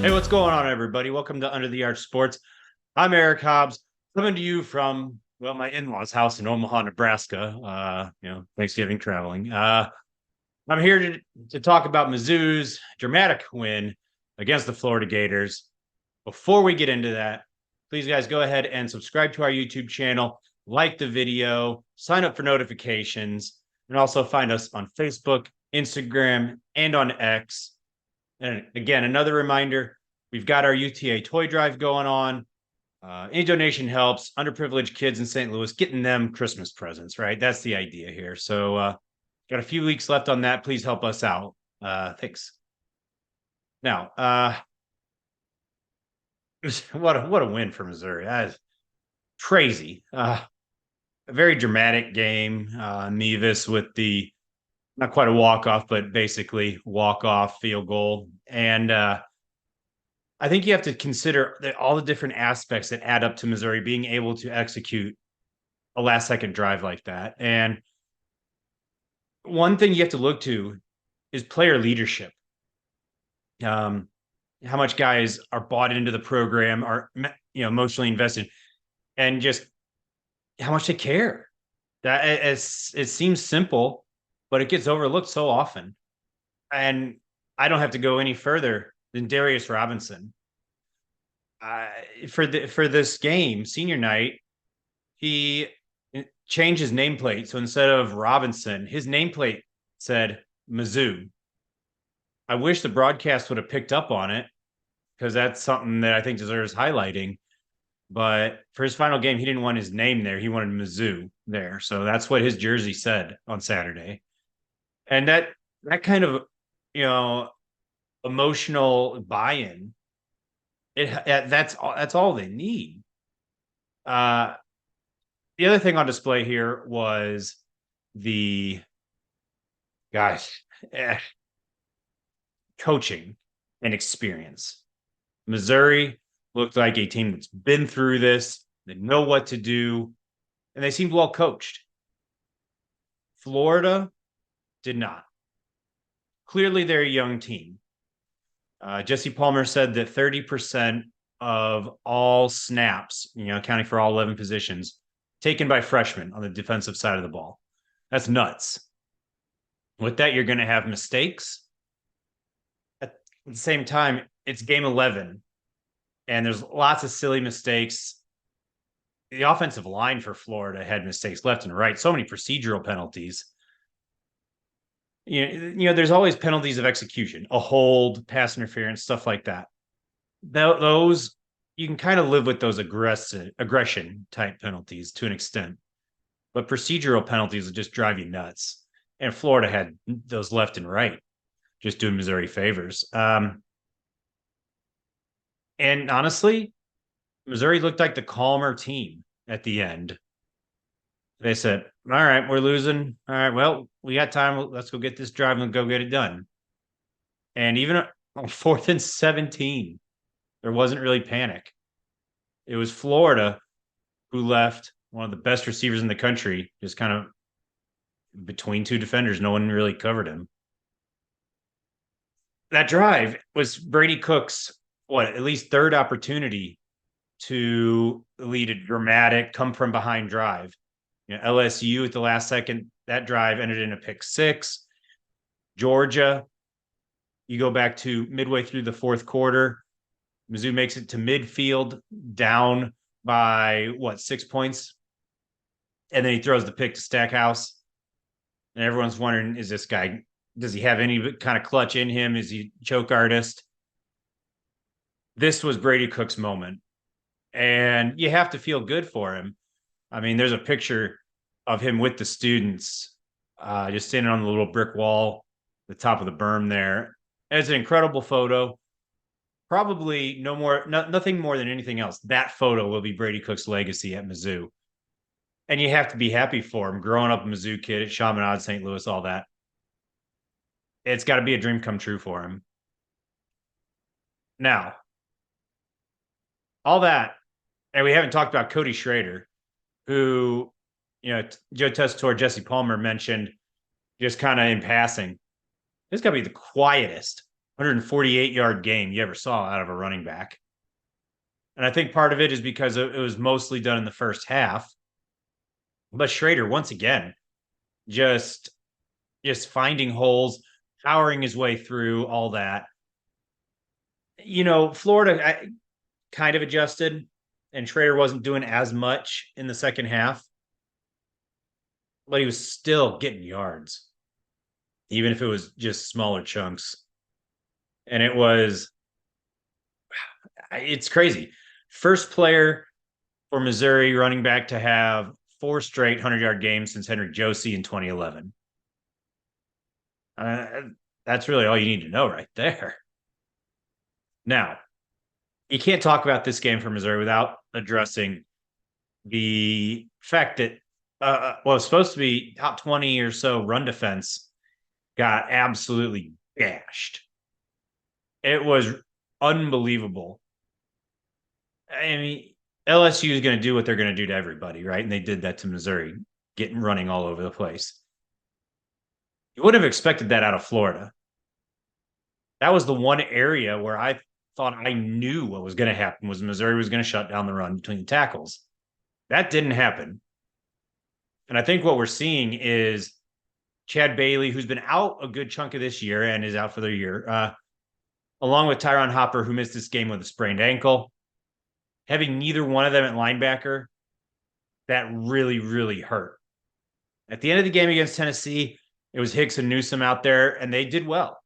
Hey, what's going on, everybody? Welcome to Under the Arch Sports. I'm Eric Hobbs, coming to you from my in-laws' house in Omaha, Nebraska. Thanksgiving traveling. I'm here to talk about Mizzou's dramatic win against the Florida Gators. Before we get into that, please, guys, go ahead and subscribe to our YouTube channel, like the video, sign up for notifications, and also find us on Facebook, Instagram, and on X. And again, another reminder, we've got our UTA toy drive going on. Any donation helps underprivileged kids in St. Louis, getting them Christmas presents, right? That's the idea here. So got a few weeks left on that. Please help us out. Thanks. Now, what a win for Missouri. That is crazy. A very dramatic game. Nevis with the not quite a walk-off, but basically walk-off field goal. And I think you have to consider all the different aspects that add up to Missouri being able to execute a last-second drive like that. And one thing you have to look to is player leadership. How much guys are bought into the program, are emotionally invested, and just how much they care. That it seems simple, but it gets overlooked so often. And I don't have to go any further than Darius Robinson. For this game, senior night, he changed his nameplate. So instead of Robinson, his nameplate said Mizzou. I wish the broadcast would have picked up on it because that's something that I think deserves highlighting. But for his final game, he didn't want his name there. He wanted Mizzou there. So that's what his jersey said on Saturday. And that kind of, emotional buy-in, that's all they need. The other thing on display here was the coaching and experience. Missouri looked like a team that's been through this. They know what to do, and they seemed well coached. Florida did not. Clearly, they're a young team. Jesse Palmer said that 30% of all snaps, accounting for all 11 positions, taken by freshmen on the defensive side of the ball. That's nuts. With that, you're going to have mistakes. At the same time, it's game 11, and there's lots of silly mistakes. The offensive line for Florida had mistakes left and right. So many procedural penalties. There's always penalties of execution, a hold, pass interference, stuff like that. Those, you can kind of live with those aggression type penalties to an extent, but procedural penalties will just drive you nuts. And Florida had those left and right, just doing Missouri favors. And honestly, Missouri looked like the calmer team at the end. They said, all right, we're losing. All right, well, we got time. Let's go get this drive and go get it done. And even on 4th and 17, there wasn't really panic. It was Florida who left one of the best receivers in the country, just kind of between two defenders. No one really covered him. That drive was Brady Cook's, at least third opportunity to lead a dramatic come from behind drive. LSU at the last second, that drive ended in a pick six. Georgia, you go back to midway through the fourth quarter, Mizzou makes it to midfield, down by 6 points, and then he throws the pick to Stackhouse, and everyone's wondering, is this guy, does he have any kind of clutch in him? Is he a choke artist? This was Brady Cook's moment, and you have to feel good for him. I mean, there's a picture of him with the students, just standing on the little brick wall, the top of the berm there. And it's an incredible photo. Probably nothing more than anything else. That photo will be Brady Cook's legacy at Mizzou. And you have to be happy for him, growing up a Mizzou kid at Chaminade, St. Louis, all that. It's got to be a dream come true for him. Now, all that, and we haven't talked about Cody Schrader, who, Joe Tessitore, Jesse Palmer mentioned just kind of in passing. This got to be the quietest 148-yard game you ever saw out of a running back. And I think part of it is because it was mostly done in the first half. But Schrader, once again, just finding holes, powering his way through all that. Florida kind of adjusted, and Schrader wasn't doing as much in the second half, but he was still getting yards, even if it was just smaller chunks. And it's crazy. First player for Missouri running back to have 4 straight 100-yard games since Henry Josie in 2011. That's really all you need to know right there. Now, you can't talk about this game for Missouri without addressing the fact that it's supposed to be top 20 or so run defense got absolutely gashed. It was unbelievable. I mean, LSU is going to do what they're going to do to everybody, right? And they did that to Missouri, getting running all over the place. You wouldn't have expected that out of Florida. That was the one area where I thought I knew what was going to happen was Missouri was going to shut down the run between the tackles. That didn't happen. And I think what we're seeing is Chad Bailey, who's been out a good chunk of this year and is out for the year, along with Tyron Hopper, who missed this game with a sprained ankle. Having neither one of them at linebacker, that really, really hurt. At the end of the game against Tennessee, it was Hicks and Newsome out there, and they did well.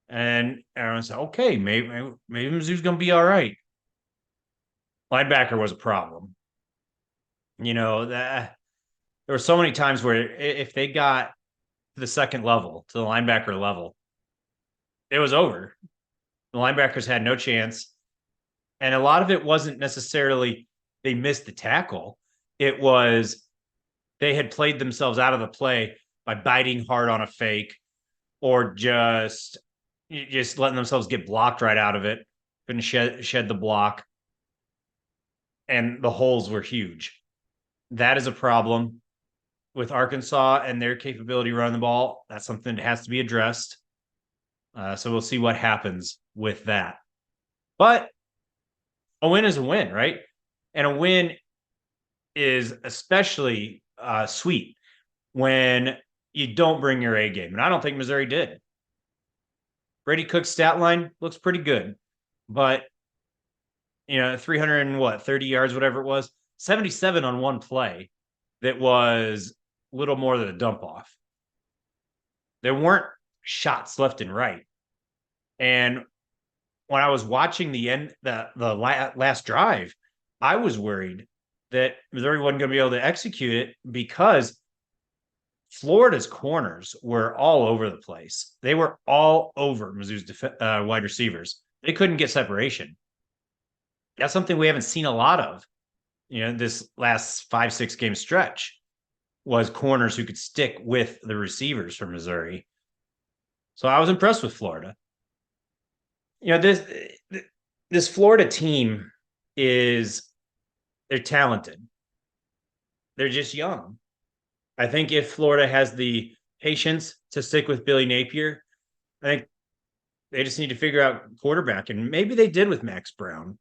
And everyone said, okay, maybe Mizzou's going to be all right. Linebacker was a problem. There were so many times where if they got to the second level, to the linebacker level, it was over. The linebackers had no chance. And a lot of it wasn't necessarily they missed the tackle. It was they had played themselves out of the play by biting hard on a fake or just letting themselves get blocked right out of it. Couldn't shed the block. And the holes were huge. That is a problem with Arkansas and their capability running the ball. That's something that has to be addressed. So we'll see what happens with that. But a win is a win, right? And a win is especially sweet when you don't bring your A game. And I don't think Missouri did. Brady Cook's stat line looks pretty good, but 330 yards, whatever it was, 77 on one play that was a little more than a dump off. There weren't shots left and right. And when I was watching the last drive, I was worried that Missouri wasn't going to be able to execute it because Florida's corners were all over the place. They were all over Mizzou's wide receivers. They couldn't get separation. That's something we haven't seen a lot of, this last 5-6 game stretch was corners who could stick with the receivers from Missouri. So I was impressed with Florida. This Florida team they're talented. They're just young. I think if Florida has the patience to stick with Billy Napier, I think they just need to figure out quarterback. And maybe they did with Max Brown.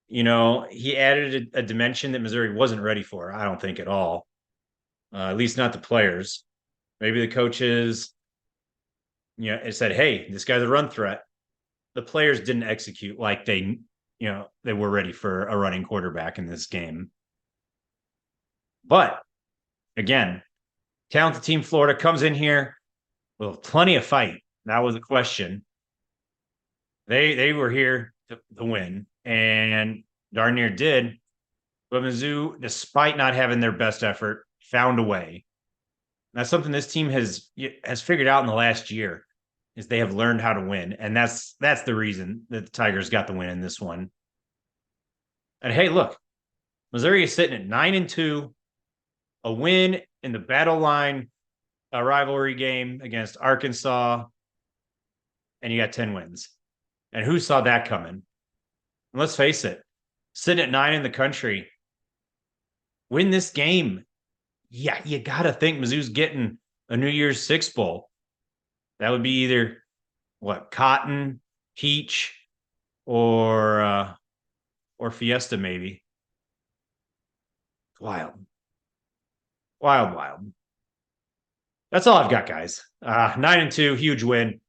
He added a dimension that Missouri wasn't ready for, I don't think at all. At least not the players. Maybe the coaches, it said, hey, this guy's a run threat. The players didn't execute like they were ready for a running quarterback in this game. But again, talented team Florida comes in here with plenty of fight. That was a question. They were here to win, and darn near did. But Mizzou, despite not having their best effort, found a way. That's something this team has figured out in the last year, is they have learned how to win. And that's the reason that the Tigers got the win in this one. And hey, look, Missouri is sitting at 9-2, a win in the battle line, a rivalry game against Arkansas, and you got 10 wins. And who saw that coming? And let's face it, sitting at 9 in the country, win this game. Yeah, you got to think Mizzou's getting a New Year's Six bowl. That would be either what, cotton, peach, or Fiesta, maybe. Wild, wild, wild. That's all I've got, guys. 9-2, huge win.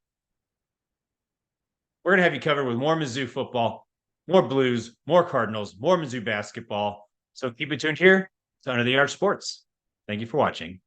We're gonna have you covered with more Mizzou football, more Blues, more Cardinals, more Mizzou basketball. So keep it tuned here. It's Under the Arch Sports. Thank you for watching.